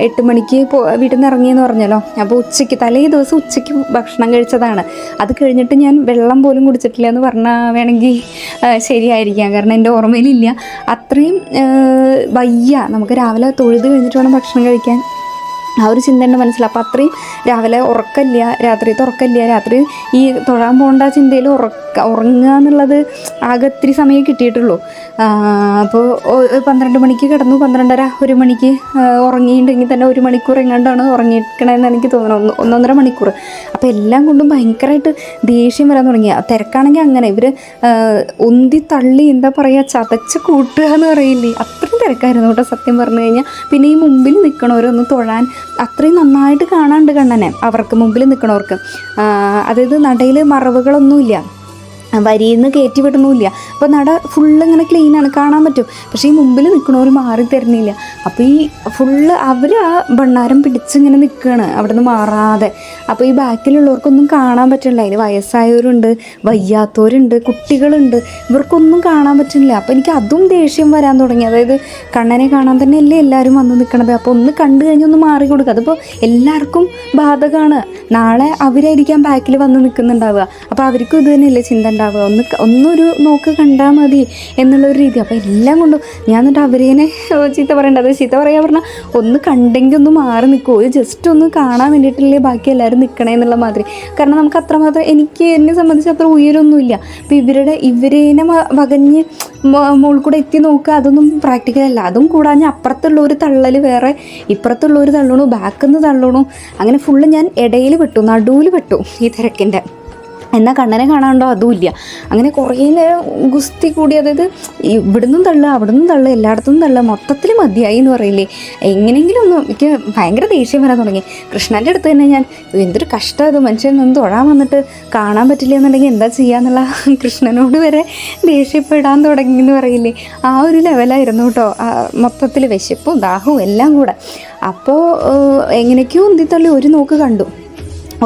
8 മണിക്ക് വീട്ടിൽ നിന്ന് ഇറങ്ങിയെന്ന് പറഞ്ഞല്ലോ. അപ്പോൾ തലേ ദിവസം ഉച്ചയ്ക്ക് ഭക്ഷണം കഴിച്ചതാണ്. അത് കഴിഞ്ഞിട്ട് ഞാൻ വെള്ളം പോലും കുടിച്ചിട്ടില്ല എന്ന് പറഞ്ഞാൽ വേണമെങ്കിൽ ശരിയായിരിക്കാം, കാരണം എൻ്റെ ഓർമ്മയിലില്ല. അത്രയും വയ്യ, നമുക്ക് രാവിലെ തൊഴുത് കഴിഞ്ഞിട്ട് വേണം ഭക്ഷണം കഴിക്കാൻ, ആ ഒരു ചിന്ത എൻ്റെ മനസ്സിൽ. അപ്പോൾ അത്രയും രാവിലെ ഉറക്കമില്ല, രാത്രിയത്തെ ഉറക്കമില്ല, രാത്രി ഈ തൊഴാൻ പോകേണ്ട ചിന്തയിൽ ഉറങ്ങുക എന്നുള്ളത് ആകെ ഇത്തിരി സമയം കിട്ടിയിട്ടുള്ളൂ. അപ്പോൾ 12 മണിക്ക് കിടന്നു, 12:30 1 മണിക്ക് ഉറങ്ങിയിട്ടുണ്ടെങ്കിൽ തന്നെ 1 മണിക്കൂർ എങ്ങാണ്ടാണ് ഉറങ്ങിയിരിക്കണമെന്ന് എനിക്ക് തോന്നുന്നു, 1.5 മണിക്കൂർ. അപ്പോൾ എല്ലാം കൊണ്ടും ഭയങ്കരമായിട്ട് ദേഷ്യം വരാൻ തുടങ്ങി. തിരക്കാണെങ്കിൽ അങ്ങനെ ഇവർ ഉന്തി തള്ളി എന്താ പറയുക, ചതച്ച് കൂട്ടുക എന്ന് പറയില്ലേ, അത്രയും തിരക്കായിരുന്നു കേട്ടോ സത്യം പറഞ്ഞു കഴിഞ്ഞാൽ. പിന്നെ ഈ മുമ്പിൽ നിൽക്കണവരൊന്ന് തൊഴാൻ അത്രയും നന്നായിട്ട് കാണാണ്ട് കണ്ണനെ, അവർക്ക് മുമ്പിൽ നിൽക്കണവർക്ക്. അതായത് നടയിൽ മറവുകളൊന്നുമില്ല, വരിയിൽ നിന്ന് കയറ്റി വിടണമില്ല. അപ്പോൾ നട ഫുള്ള് ഇങ്ങനെ ക്ലീനാണ്, കാണാൻ പറ്റും. പക്ഷേ ഈ മുമ്പിൽ നിൽക്കണവർ മാറി തരുന്നില്ല. അപ്പോൾ ഈ ഫുള്ള് അവർ ആ ഭണ്ണാരം പിടിച്ചിങ്ങനെ നിൽക്കുകയാണ് അവിടെ നിന്ന് മാറാതെ. അപ്പോൾ ഈ ബാക്കിലുള്ളവർക്കൊന്നും കാണാൻ പറ്റില്ല. അതിൽ വയസ്സായവരുണ്ട്, വയ്യാത്തവരുണ്ട്, കുട്ടികളുണ്ട്, ഇവർക്കൊന്നും കാണാൻ പറ്റുന്നില്ല. അപ്പോൾ എനിക്ക് അതും ദേഷ്യം വരാൻ തുടങ്ങി. അതായത് കണ്ണനെ കാണാൻ തന്നെ അല്ലേ എല്ലാവരും വന്ന് നിൽക്കണത്. അപ്പോൾ ഒന്ന് കണ്ടു കഴിഞ്ഞ് ഒന്ന് മാറി കൊടുക്കുക. അതിപ്പോൾ എല്ലാവർക്കും ബാധകമാണ്. നാളെ അവരായിരിക്കാം ബാക്കിൽ വന്ന് നിൽക്കുന്നുണ്ടാവുക. അപ്പോൾ അവർക്കും ഇത് തന്നെയല്ലേ ചിന്ത ഉണ്ടാവുക, ഒന്നൊരു നോക്ക് കണ്ടാൽ മതി എന്നുള്ളൊരു രീതി. അപ്പോൾ എല്ലാം കൊണ്ടും ഞാൻ എന്നിട്ട് അവരേനെ ചീത്ത പറയേണ്ടത്, ചീത്ത പറയാൻ പറഞ്ഞാൽ ഒന്ന് കണ്ടെങ്കിൽ ഒന്ന് മാറി നിൽക്കുമോ, ജസ്റ്റ് ഒന്ന് കാണാൻ വേണ്ടിയിട്ടല്ലേ ബാക്കി എല്ലാവരും നിൽക്കണേ എന്നുള്ള മാതിരി. കാരണം നമുക്ക് അത്രമാത്രം, എന്നെ സംബന്ധിച്ച് അത്ര ഉയരമൊന്നുമില്ല. അപ്പോൾ ഇവരേനെ വകഞ്ഞ് മുകളിൽ കൂടെ എത്തി നോക്കുക, അതൊന്നും പ്രാക്ടിക്കലല്ല. അതും കൂടാഞ്ഞ് അപ്പുറത്തുള്ളൊരു തള്ളൽ വേറെ, ഇപ്പുറത്തുള്ളൊരു തള്ളണു, ബാക്കിൽ നിന്ന് തള്ളണു, അങ്ങനെ ഫുള്ള് ഞാൻ ഇടയിൽ പെട്ടു, നടുവിൽ പെട്ടു ഈ തിരക്കിൻ്റെ. എന്നാൽ കണ്ണനെ കാണാണ്ടോ അതുമില്ല. അങ്ങനെ കുറേ നേരം ഗുസ്തി കൂടി, അതായത് ഇവിടുന്നും തള്ളുക അവിടുന്നും തള്ളുക എല്ലായിടത്തും തള്ളുക, മൊത്തത്തിൽ മതിയായി എന്ന് പറയില്ലേ. എങ്ങനെയെങ്കിലും ഒന്നും എനിക്ക് ഭയങ്കര ദേഷ്യം വരാൻ തുടങ്ങി. കൃഷ്ണൻ്റെ അടുത്ത് തന്നെ ഞാൻ എന്തൊരു കഷ്ടം, ഇത് മനുഷ്യനൊന്നും തൊഴാൻ വന്നിട്ട് കാണാൻ പറ്റില്ല എന്നുണ്ടെങ്കിൽ എന്താ ചെയ്യുക കൃഷ്ണനോട് വരെ ദേഷ്യപ്പെടാൻ തുടങ്ങി എന്ന് പറയില്ലേ, ആ ഒരു ലെവലായിരുന്നു കേട്ടോ. മൊത്തത്തിൽ വിശപ്പും ദാഹവും എല്ലാം കൂടെ. അപ്പോൾ എങ്ങനെയൊക്കെയോ ഉന്തിത്തള്ളി ഒരു നോക്ക് കണ്ടു.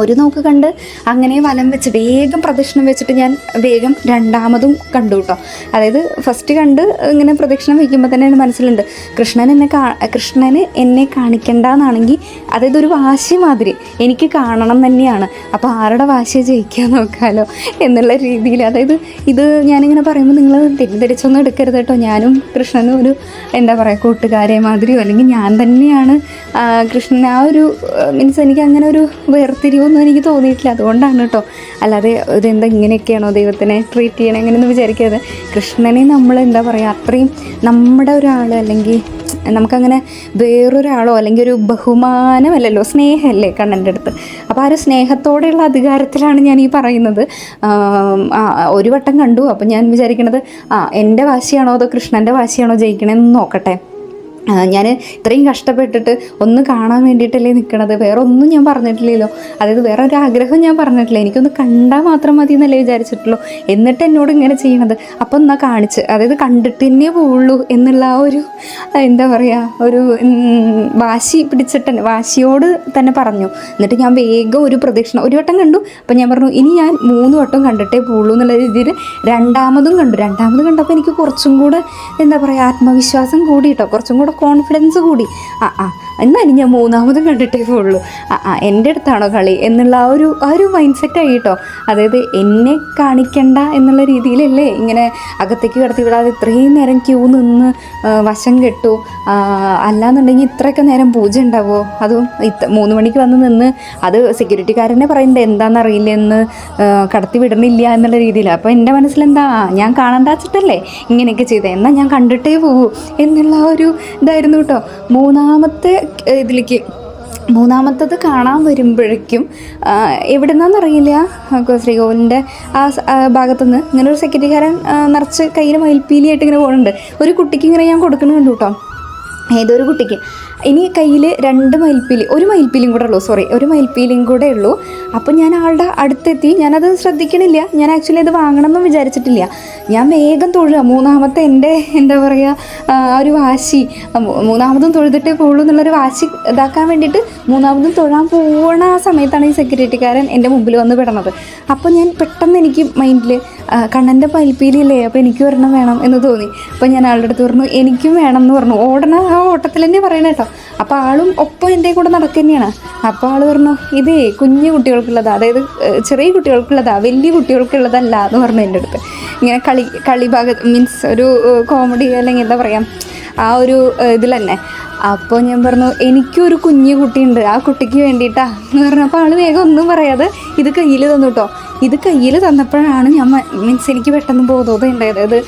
ഒരു നോക്ക് കണ്ട് അങ്ങനെ വലം വെച്ച് വേഗം പ്രദക്ഷിണം വെച്ചിട്ട് ഞാൻ വേഗം രണ്ടാമതും കണ്ടു കേട്ടോ. അതായത് ഫസ്റ്റ് കണ്ട് ഇങ്ങനെ പ്രദക്ഷിണം വയ്ക്കുമ്പോൾ തന്നെ എൻ്റെ മനസ്സിലുണ്ട് കൃഷ്ണന് എന്നെ കാണിക്കണ്ടെന്നാണെങ്കിൽ അതായത് ഒരു വാശി മാതിരി എനിക്ക് കാണണം തന്നെയാണ്. അപ്പോൾ ആരുടെ വാശിയെ ജയിക്കാൻ നോക്കാമല്ലോ എന്നുള്ള രീതിയിൽ. അതായത് ഇത് ഞാനിങ്ങനെ പറയുമ്പോൾ നിങ്ങൾ തെറ്റിദ്ധരിച്ചൊന്നും എടുക്കരുത് കേട്ടോ. ഞാനും കൃഷ്ണനും ഒരു എന്താ പറയുക കൂട്ടുകാരെ മാതിരിയോ അല്ലെങ്കിൽ ഞാൻ തന്നെയാണ് കൃഷ്ണൻ. ആ ഒരു മീൻസ് എനിക്ക് അങ്ങനെ ഒരു വേർതിരിവൊന്നും എനിക്ക് തോന്നിയിട്ടില്ല. അതുകൊണ്ടാണ് കേട്ടോ. അല്ലാതെ ഇതെന്താ ഇങ്ങനെയൊക്കെയാണോ ദൈവത്തിനെ ട്രീറ്റ് ചെയ്യണേ അങ്ങനെയൊന്നും വിചാരിക്കരുത്. കൃഷ്ണനെ നമ്മൾ എന്താ പറയുക അത്രയും നമ്മുടെ ഒരാൾ അല്ലെങ്കിൽ നമുക്കങ്ങനെ വേറൊരാളോ അല്ലെങ്കിൽ ഒരു ബഹുമാനമല്ലല്ലോ, സ്നേഹമല്ലേ കണ്ണൻ്റെ അടുത്ത്. അപ്പോൾ ആ ഒരു സ്നേഹത്തോടെയുള്ള അധികാരത്തിലാണ് ഞാൻ ഈ പറയുന്നത്. ഒരു വട്ടം കണ്ടു. അപ്പം ഞാൻ വിചാരിക്കണത് എൻ്റെ വാശിയാണോ അതോ കൃഷ്ണൻ്റെ വാശിയാണോ ജയിക്കണമെന്ന് നോക്കട്ടെ. ഞാൻ ഇത്രയും കഷ്ടപ്പെട്ടിട്ട് ഒന്ന് കാണാൻ വേണ്ടിയിട്ടല്ലേ നിൽക്കണത്. വേറെ ഒന്നും ഞാൻ പറഞ്ഞിട്ടില്ലല്ലോ. അതായത് വേറെ ഒരു ആഗ്രഹം ഞാൻ പറഞ്ഞിട്ടില്ല. എനിക്കൊന്ന് കണ്ടാൽ മാത്രം മതി എന്നല്ലേ വിചാരിച്ചിട്ടുള്ളൂ. എന്നിട്ട് എന്നോട് ഇങ്ങനെ ചെയ്യണത്. അപ്പം എന്നാൽ കാണിച്ച് അതായത് കണ്ടിട്ട് തന്നെ പോവുള്ളൂ എന്നുള്ള ആ ഒരു എന്താ പറയുക ഒരു വാശി പിടിച്ചിട്ട് വാശിയോട് തന്നെ പറഞ്ഞു. എന്നിട്ട് ഞാൻ വേഗം ഒരു പ്രദക്ഷിണം ഒരു വട്ടം കണ്ടു. അപ്പം ഞാൻ പറഞ്ഞു ഇനി ഞാൻ 3 വട്ടം കണ്ടിട്ടേ പോവുള്ളൂ എന്നുള്ള രീതിയിൽ രണ്ടാമതും കണ്ടു. രണ്ടാമത് കണ്ടപ്പോൾ എനിക്ക് കുറച്ചും കൂടെ എന്താ പറയുക ആത്മവിശ്വാസം കൂടി കേട്ടോ. കുറച്ചും കൂടെ കോൺഫിഡൻസ് കൂടി. എന്നാലും ഞാൻ 3ാമതും കണ്ടിട്ടേ പോവുള്ളൂ. എൻ്റെ അടുത്താണോ കളി എന്നുള്ള ആ ഒരു മൈൻഡ് സെറ്റായി കേട്ടോ. അതായത് എന്നെ കാണിക്കണ്ട എന്നുള്ള രീതിയിലല്ലേ ഇങ്ങനെ അകത്തേക്ക് കടത്തി വിടാതെ ഇത്രയും നേരം ക്യൂ നിന്ന് വശം കെട്ടു. അല്ലാന്നുണ്ടെങ്കിൽ ഇത്രയൊക്കെ നേരം പൂജ ഉണ്ടാവുമോ? അതും 3 മണിക്ക് വന്ന് നിന്ന് അത് സെക്യൂരിറ്റിക്കാരനെ പറയുന്നത് എന്താണെന്നറിയില്ല എന്ന് കടത്തി വിടണില്ല എന്നുള്ള രീതിയിൽ. അപ്പോൾ എൻ്റെ മനസ്സിലെന്താ ഞാൻ കാണണ്ട വെച്ചിട്ടല്ലേ ഇങ്ങനെയൊക്കെ ചെയ്തത്, എന്നാൽ ഞാൻ കണ്ടിട്ടേ പോകൂ എന്നുള്ള ആ ഒരു ഇതായിരുന്നു കേട്ടോ. മൂന്നാമത്തത് കാണാൻ വരുമ്പോഴേക്കും എവിടെ നിന്നാണെന്നറിയില്ല ശ്രീകോവിലിൻ്റെ ആ ഭാഗത്തുനിന്ന് ഇങ്ങനെ ഒരു സെക്യൂരിറ്റിക്കാരൻ നിറച്ച് കയ്യിൽ മയിൽപ്പീലിയായിട്ട് ഇങ്ങനെ പോകുന്നുണ്ട്. ഒരു കുട്ടിക്ക് ഇങ്ങനെ ഞാൻ കൊടുക്കണം കണ്ടു കേട്ടോ. ഏതൊരു കുട്ടിക്ക് ഇനി കയ്യിൽ 2 മയിൽപ്പീലി, ഒരു മയിൽപ്പീലിയും കൂടെ ഉള്ളൂ, ഒരു മയിൽപ്പീലിയും കൂടെ ഉള്ളൂ. അപ്പം ഞാൻ ആളുടെ അടുത്തെത്തി. ഞാനത് ശ്രദ്ധിക്കണില്ല. ഞാൻ ആക്ച്വലി അത് വാങ്ങണമെന്നും വിചാരിച്ചിട്ടില്ല. ഞാൻ വേഗം തൊഴുക. 3ാമത്തെ എൻ്റെ എന്താ പറയുക ഒരു വാശി 3ാമതും തൊഴുതിട്ടേ പോകുള്ളൂ എന്നുള്ളൊരു വാശി ഇതാക്കാൻ വേണ്ടിയിട്ട് 3ാമതും തൊഴാൻ പോകണ ആ സമയത്താണ് ഈ സെക്യൂരിറ്റിക്കാരൻ എൻ്റെ മുമ്പിൽ വന്ന് പെടണത്. അപ്പോൾ ഞാൻ പെട്ടെന്ന് എനിക്ക് മൈൻഡിൽ കണ്ണൻ്റെ മയിൽപ്പീലിയല്ലേ അപ്പോൾ എനിക്ക് ഒരെണ്ണം വേണം എന്ന് തോന്നി. അപ്പോൾ ഞാൻ ആളുടെ അടുത്ത് പറഞ്ഞു എനിക്കും വേണം എന്ന് പറഞ്ഞു. ആ ഓട്ടത്തിൽ തന്നെ പറയണ കേട്ടോ. അപ്പോൾ ആളും ഒപ്പം എൻ്റെ കൂടെ നടക്കുന്നതാണ്. അപ്പോൾ ആൾ പറഞ്ഞു ഇതേ കുഞ്ഞു കുട്ടികൾക്കുള്ളതാ, അതായത് ചെറിയ കുട്ടികൾക്കുള്ളതാ, വലിയ കുട്ടികൾക്കുള്ളതല്ല എന്ന് പറഞ്ഞു എൻ്റെ അടുത്ത്. ഇങ്ങനെ കളി ഭാഗത്ത് മീൻസ് ഒരു കോമഡി അല്ലെങ്കിൽ എന്താ പറയുക ആ ഒരു ഇതിൽ തന്നെ. അപ്പോൾ ഞാൻ പറഞ്ഞു എനിക്കൊരു കുഞ്ഞു കുട്ടിയുണ്ട്, ആ കുട്ടിക്ക് വേണ്ടിയിട്ടാ എന്ന് പറഞ്ഞപ്പോൾ ആൾ വേഗം ഒന്നും പറയാതെ ഇത് കയ്യിൽ തന്നു കേട്ടോ. ഇത് കയ്യിൽ തന്നപ്പോഴാണ് ഞാൻ മീൻസ് എനിക്ക് പെട്ടെന്ന് ബോധോദയം ഉണ്ടായത്. അത്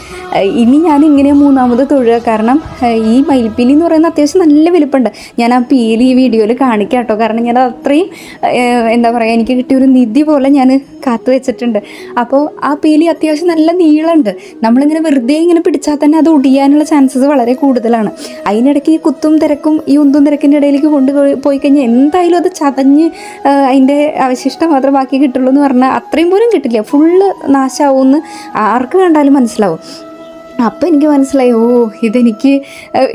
ഇനി ഞാൻ ഇങ്ങനെ 3ാമത് തൊഴുക. കാരണം ഈ മയിൽപ്പീലി എന്ന് പറയുന്നത് അത്യാവശ്യം നല്ല വലിപ്പമുണ്ട്. ഞാൻ ആ പീലി ഈ വീഡിയോയിൽ കാണിക്കാം കേട്ടോ. കാരണം ഞാൻ അത്രയും എന്താ പറയുക എനിക്ക് കിട്ടിയൊരു നിധി പോലെ ഞാൻ കാത്തു വെച്ചിട്ടുണ്ട്. അപ്പോൾ ആ പീലി അത്യാവശ്യം നല്ല നീളമുണ്ട്. നമ്മളിങ്ങനെ വെറുതെ ഇങ്ങനെ പിടിച്ചാൽ തന്നെ അത് ഒടിയാനുള്ള ചാൻസസ് വളരെ കൂടുതലാണ്. അതിനിടയ്ക്ക് ഈ കുത്തും തിരക്കും ഈ ഉന്തും തിരക്കിൻ്റെ ഇടയിലേക്ക് കൊണ്ടുപോയി കഴിഞ്ഞാൽ എന്തായാലും അത് ചതഞ്ഞ് അതിൻ്റെ അവശിഷ്ടം മാത്രം ബാക്കി കിട്ടുള്ളൂ എന്ന് പറഞ്ഞാൽ അത്രയും പോലും കിട്ടില്ല, ഫുള്ള് നാശമാവുമെന്ന് ആർക്ക് കണ്ടാലും മനസ്സിലാവും. അപ്പോൾ എനിക്ക് മനസ്സിലായി ഇതെനിക്ക്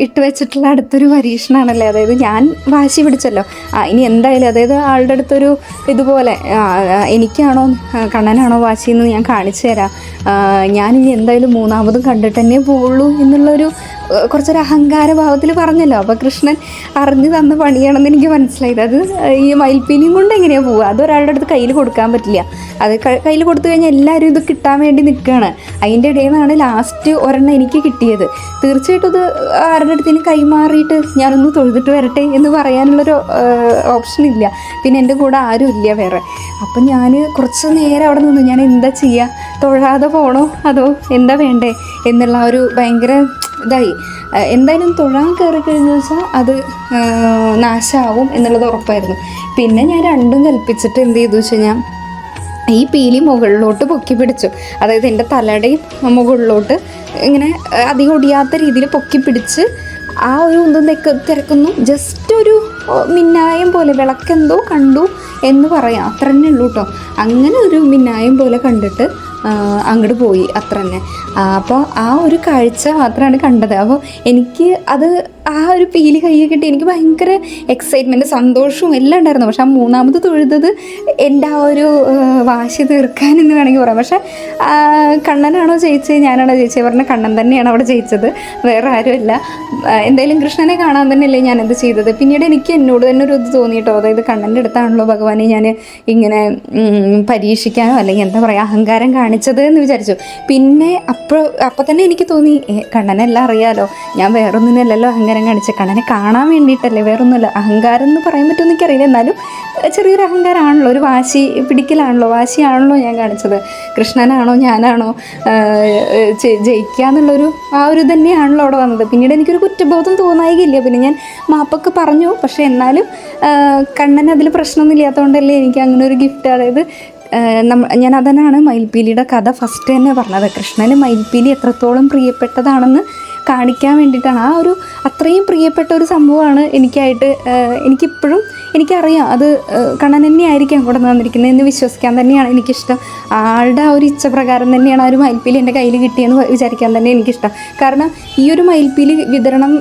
ഇട്ട് വെച്ചിട്ടുള്ള അടുത്തൊരു പരീക്ഷണമാണല്ലേ. അതായത് ഞാൻ വാശി പിടിച്ചല്ലോ ഇനി എന്തായാലും അതായത് ആളുടെ അടുത്തൊരു ഇതുപോലെ എനിക്കാണോ കണ്ണനാണോ വാശിയെന്ന് ഞാൻ കാണിച്ചു തരാം, ഞാനിനി എന്തായാലും 3ാമതും കണ്ടിട്ട് തന്നെ പോവുള്ളൂ എന്നുള്ളൊരു കുറച്ചൊരു അഹങ്കാര ഭാവത്തിൽ പറഞ്ഞല്ലോ. അപ്പോൾ കൃഷ്ണൻ അറിഞ്ഞു തന്ന പണിയാണെന്ന് എനിക്ക് മനസ്സിലായത്. അത് ഈ മയിൽപ്പീലിയും കൊണ്ട് എങ്ങനെയാണ് പോവുക? അതൊരാളുടെ അടുത്ത് കയ്യിൽ കൊടുക്കാൻ പറ്റില്ല. അത് കയ്യിൽ കൊടുത്തു കഴിഞ്ഞാൽ എല്ലാവരും ഇത് കിട്ടാൻ വേണ്ടി നിൽക്കുകയാണ്. അതിൻ്റെ ഇടയിൽ നിന്നാണ് ലാസ്റ്റ് ഒരെണ്ണം എനിക്ക് കിട്ടിയത്. തീർച്ചയായിട്ടും ഇത് ആരുടെ അടുത്തേലും കൈമാറിയിട്ട് ഞാനൊന്ന് തൊഴുതിട്ട് വരട്ടെ എന്ന് പറയാനുള്ളൊരു ഓപ്ഷൻ ഇല്ല. പിന്നെ എൻ്റെ കൂടെ ആരും ഇല്ല വേറെ. അപ്പം ഞാൻ കുറച്ച് നേരം അവിടെ നിന്ന് ഞാൻ എന്താ ചെയ്യുക, തൊഴാതെ പോകണോ അതോ എന്താ വേണ്ടേ എന്നുള്ള ഒരു ഭയങ്കര ഇതായി. എന്തായാലും തൊഴാൻ കയറി കഴിഞ്ഞു വെച്ചാൽ അത് നാശമാവും എന്നുള്ളത് ഉറപ്പായിരുന്നു. പിന്നെ ഞാൻ രണ്ടും കൽപ്പിച്ചിട്ട് എന്ത് ചെയ്തു വെച്ച് കഴിഞ്ഞാൽ ഈ പീലി മുകളിലോട്ട് പൊക്കി പിടിച്ചു. അതായത് എൻ്റെ തലയുടെയും മുകളിലോട്ട് ഇങ്ങനെ അധികം ഒടിയാത്ത രീതിയിൽ പൊക്കി പിടിച്ച് ആ ഒരു ഒന്നും തിരക്കുന്നു. ജസ്റ്റ് ഒരു മിന്നായം പോലെ വിളക്കെന്തോ കണ്ടു എന്ന് പറയാം, അത്ര തന്നെ ഉള്ളൂ കേട്ടോ. അങ്ങനെ ഒരു മിന്നായം പോലെ കണ്ടിട്ട് അങ്ങോട്ട് പോയി, അത്ര തന്നെ. അപ്പോൾ ആ ഒരു കാഴ്ച മാത്രമാണ് കണ്ടത്. അപ്പോൾ എനിക്ക് അത് ആ ഒരു പീലി കയ്യിൽ കിട്ടി എനിക്ക് ഭയങ്കര എക്സൈറ്റ്മെൻറ്റ് സന്തോഷവും എല്ലാം ഉണ്ടായിരുന്നു. പക്ഷെ ആ മൂന്നാമത് തൊഴുതത് എൻ്റെ ആ ഒരു വാശി തീർക്കാനെന്ന് വേണമെങ്കിൽ പറയാം. പക്ഷേ കണ്ണനാണോ ജയിച്ചത് ഞാനാണോ ജയിച്ചത് പറഞ്ഞാൽ കണ്ണൻ തന്നെയാണ് അവിടെ ജയിച്ചത്, വേറെ ആരുമില്ല. എന്തായാലും കൃഷ്ണനെ കാണാൻ തന്നെയല്ലേ ഞാനത് ചെയ്തത്. പിന്നീട് എനിക്ക് എന്നോട് തന്നെ ഒരു ഇത് തോന്നിയിട്ടോ, അതായത് കണ്ണൻ്റെ അടുത്താണല്ലോ ഭഗവാനെ ഞാൻ ഇങ്ങനെ പരീക്ഷിക്കാനോ അല്ലെങ്കിൽ എന്താ പറയുക അഹങ്കാരം കാണിച്ചത് എന്ന് വിചാരിച്ചു. പിന്നെ അപ്പോൾ തന്നെ എനിക്ക് തോന്നി കണ്ണനെല്ലാം അറിയാലോ, ഞാൻ വേറൊന്നിനല്ലല്ലോ അഹങ്കാരം കാണിച്ചത്, കണ്ണനെ കാണാൻ വേണ്ടിയിട്ടല്ലേ, വേറൊന്നുമല്ല. അഹങ്കാരം എന്ന് പറയാൻ പറ്റുമെന്ന് എനിക്കറിയില്ല, എന്നാലും ചെറിയൊരു അഹങ്കാരമാണല്ലോ, ഒരു വാശി പിടിക്കലാണല്ലോ, വാശിയാണല്ലോ ഞാൻ കാണിച്ചത്. കൃഷ്ണനാണോ ഞാനാണോ ജയിക്കുക എന്നുള്ളൊരു ആ ഒരു തന്നെയാണല്ലോ അവിടെ വന്നത്. പിന്നീട് എനിക്കൊരു കുറ്റബോധം തോന്നായില്ല. പിന്നെ ഞാൻ മാപ്പൊക്കെ പറഞ്ഞു. പക്ഷേ എന്നാലും കണ്ണൻ അതിൽ പ്രശ്നമൊന്നും ഇല്ലാത്തതുകൊണ്ടല്ലേ എനിക്ക് അങ്ങനെ ഒരു ഗിഫ്റ്റ്, അതായത് ഞാൻ അതന്നാണ് മയിൽപ്പീലിയുടെ കഥ ഫസ്റ്റ് തന്നെ പറഞ്ഞത്. കൃഷ്ണന് മയിൽപ്പീലി എത്രത്തോളം പ്രിയപ്പെട്ടതാണെന്ന് കാണിക്കാൻ വേണ്ടിയിട്ടാണ്. ആ ഒരു അത്രയും പ്രിയപ്പെട്ട ഒരു സംഭവമാണ് എനിക്കിപ്പോഴും എനിക്കറിയാം അത് കണ്ണൻ തന്നെയായിരിക്കാം കൊണ്ടു വന്നിരിക്കുന്നത് എന്ന് വിശ്വസിക്കാൻ തന്നെയാണ് എനിക്കിഷ്ടം. ആളുടെ ആ ഒരു ഇച്ഛപ്രകാരം തന്നെയാണ് ആ ഒരു മയിൽപ്പീലി എൻ്റെ കയ്യിൽ കിട്ടിയെന്ന് വിചാരിക്കാൻ തന്നെ എനിക്കിഷ്ടം. കാരണം ഈ ഒരു മയിൽപ്പീലി വിതരണം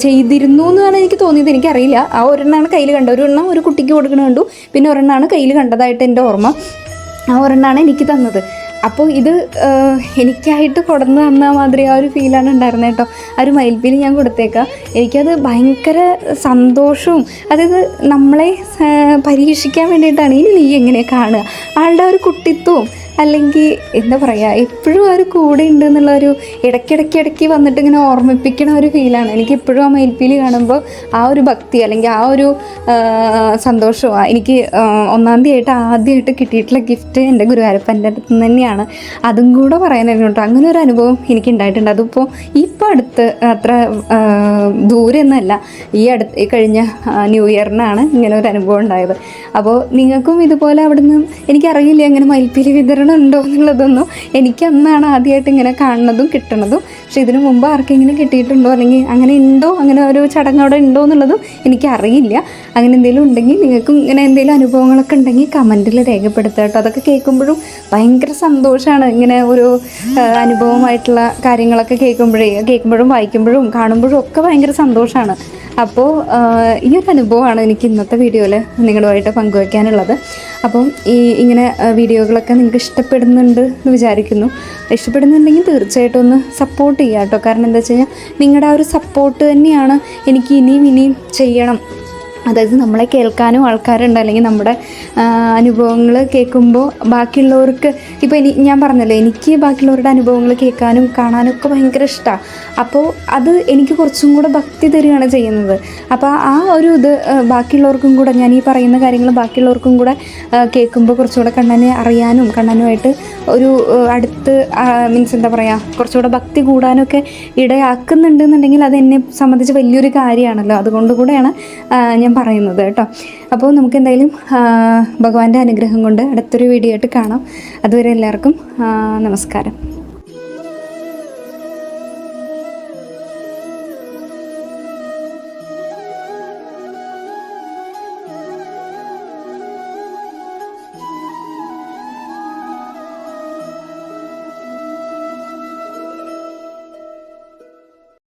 ചെയ്തിരുന്നു എന്നാണ് എനിക്ക് തോന്നിയത്, എനിക്കറിയില്ല. ആ ഒരെണ്ണമാണ് കയ്യിൽ കണ്ടത്, ഒരെണ്ണം ഒരു കുട്ടിക്ക് കൊടുക്കണ കണ്ടു, പിന്നെ ഒരെണ്ണമാണ് കയ്യിൽ കണ്ടതായിട്ട് എൻ്റെ ഓർമ്മ. ആ ഒരെണ്ണമാണ് എനിക്ക് തന്നത്. അപ്പോൾ ഇത് എനിക്കായിട്ട് കൊടുന്ന് തന്ന മാതിരി ആ ഒരു ഫീലാണ് ഉണ്ടായിരുന്നത് കേട്ടോ. ആ ഒരു മയിൽപ്പീലി ഞാൻ കൊടുത്തേക്കാം. എനിക്കത് ഭയങ്കര സന്തോഷവും, അതായത് നമ്മളെ പരീക്ഷിക്കാൻ വേണ്ടിയിട്ടാണ്. ഇനി നീ എങ്ങനെ കാണുക, ആളുടെ ഒരു കുട്ടിത്വവും അല്ലെങ്കിൽ എന്താ പറയുക എപ്പോഴും ആ ഒരു കൂടെ ഉണ്ട് എന്നുള്ളൊരു ഇടയ്ക്കിടയ്ക്ക് വന്നിട്ട് ഇങ്ങനെ ഓർമ്മിപ്പിക്കണ ഒരു ഫീലാണ്. എനിക്കെപ്പോഴും ആ മയിൽപ്പീലി കാണുമ്പോൾ ആ ഒരു ഭക്തി അല്ലെങ്കിൽ ആ ഒരു സന്തോഷവും എനിക്ക് ആദ്യമായിട്ട് കിട്ടിയിട്ടുള്ള ഗിഫ്റ്റ് എൻ്റെ ഗുരുവായൂരപ്പൻ്റെ അടുത്ത് നിന്ന് തന്നെയാണ്. അതും കൂടെ പറയാനായിരുന്നു കേട്ടോ. അങ്ങനെ ഒരു അനുഭവം എനിക്ക് ഉണ്ടായിട്ടുണ്ട്. അതിപ്പോൾ അടുത്ത് അത്ര ദൂരെയൊന്നുമല്ല, ഈ കഴിഞ്ഞ ന്യൂ ഇയറിനാണ് ഇങ്ങനെ ഒരു അനുഭവം ഉണ്ടായത്. അപ്പോൾ നിങ്ങൾക്കും ഇതുപോലെ അവിടുന്ന് എനിക്കറിയില്ല അങ്ങനെ മയിൽപ്പീലി വിതരണം ഉണ്ടോ എന്നുള്ളതൊന്നും. എനിക്ക് അന്നാണ് ആദ്യമായിട്ട് ഇങ്ങനെ കാണുന്നതും കിട്ടുന്നതും. പക്ഷേ ഇതിനു മുമ്പ് ആർക്കെങ്കിലും കിട്ടിയിട്ടുണ്ടോ അല്ലെങ്കിൽ അങ്ങനെ ഉണ്ടോ, അങ്ങനെ ഒരു ചടങ്ങ് അവിടെ ഉണ്ടോ എന്നുള്ളതും എനിക്കറിയില്ല. അങ്ങനെ എന്തെങ്കിലും ഉണ്ടെങ്കിൽ നിങ്ങൾക്കും ഇങ്ങനെ എന്തെങ്കിലും അനുഭവങ്ങളൊക്കെ ഉണ്ടെങ്കിൽ കമൻറ്റിൽ രേഖപ്പെടുത്തുക കേട്ടോ. അതൊക്കെ കേൾക്കുമ്പോഴും ഭയങ്കര സന്തോഷമാണ്. ഇങ്ങനെ ഒരു അനുഭവമായിട്ടുള്ള കാര്യങ്ങളൊക്കെ കേൾക്കുമ്പോഴും വായിക്കുമ്പോഴും കാണുമ്പോഴും ഒക്കെ ഭയങ്കര സന്തോഷമാണ്. അപ്പോൾ ഈ ഒരു അനുഭവമാണ് എനിക്ക് ഇന്നത്തെ വീഡിയോയിൽ നിങ്ങളുമായിട്ട് പങ്കുവയ്ക്കാനുള്ളത്. അപ്പം ഇങ്ങനെ വീഡിയോകളൊക്കെ നിങ്ങൾക്ക് ഇഷ്ടപ്പെടുന്നുണ്ട് എന്ന് വിചാരിക്കുന്നു. ഇഷ്ടപ്പെടുന്നുണ്ടെങ്കിൽ തീർച്ചയായിട്ടും ഒന്ന് സപ്പോർട്ട് ചെയ്യുക കേട്ടോ. കാരണം എന്താ വെച്ച് കഴിഞ്ഞാൽ നിങ്ങളുടെ ആ ഒരു സപ്പോർട്ട് തന്നെയാണ് എനിക്ക് ഇനിയും ചെയ്യണം. അതായത് നമ്മളെ കേൾക്കാനും ആൾക്കാരുണ്ട്, അല്ലെങ്കിൽ നമ്മുടെ അനുഭവങ്ങൾ കേൾക്കുമ്പോൾ ബാക്കിയുള്ളവർക്ക് ഇപ്പോൾ ഞാൻ പറഞ്ഞല്ലോ, എനിക്ക് ബാക്കിയുള്ളവരുടെ അനുഭവങ്ങൾ കേൾക്കാനും കാണാനും ഒക്കെ ഭയങ്കര ഇഷ്ടമാണ്. അപ്പോൾ അത് എനിക്ക് കുറച്ചും കൂടെ ഭക്തി തരികയാണ് ചെയ്യുന്നത്. അപ്പോൾ ആ ഒരു ഇത് ബാക്കിയുള്ളവർക്കും കൂടെ, ഞാൻ ഈ പറയുന്ന കാര്യങ്ങൾ ബാക്കിയുള്ളവർക്കും കൂടെ കേൾക്കുമ്പോൾ കുറച്ചുകൂടെ കണ്ണനെ അറിയാനും കണ്ണനുമായിട്ട് ഒരു അടുത്ത് എന്താ പറയുക കുറച്ചുകൂടെ ഭക്തി കൂടാനൊക്കെ ഇടയാക്കുന്നുണ്ടെന്നുണ്ടെങ്കിൽ അത് എന്നെ സംബന്ധിച്ച് വലിയൊരു കാര്യമാണല്ലോ. അതുകൊണ്ട് കൂടെയാണ് ഞാൻ പറയുന്നത് കേട്ടോ. അപ്പോൾ നമുക്ക് എന്തായാലും ഭഗവാന്റെ അനുഗ്രഹം കൊണ്ട് അടുത്തൊരു വീഡിയോ ആയിട്ട് കാണാം. അതുവരെ എല്ലാവർക്കും നമസ്കാരം.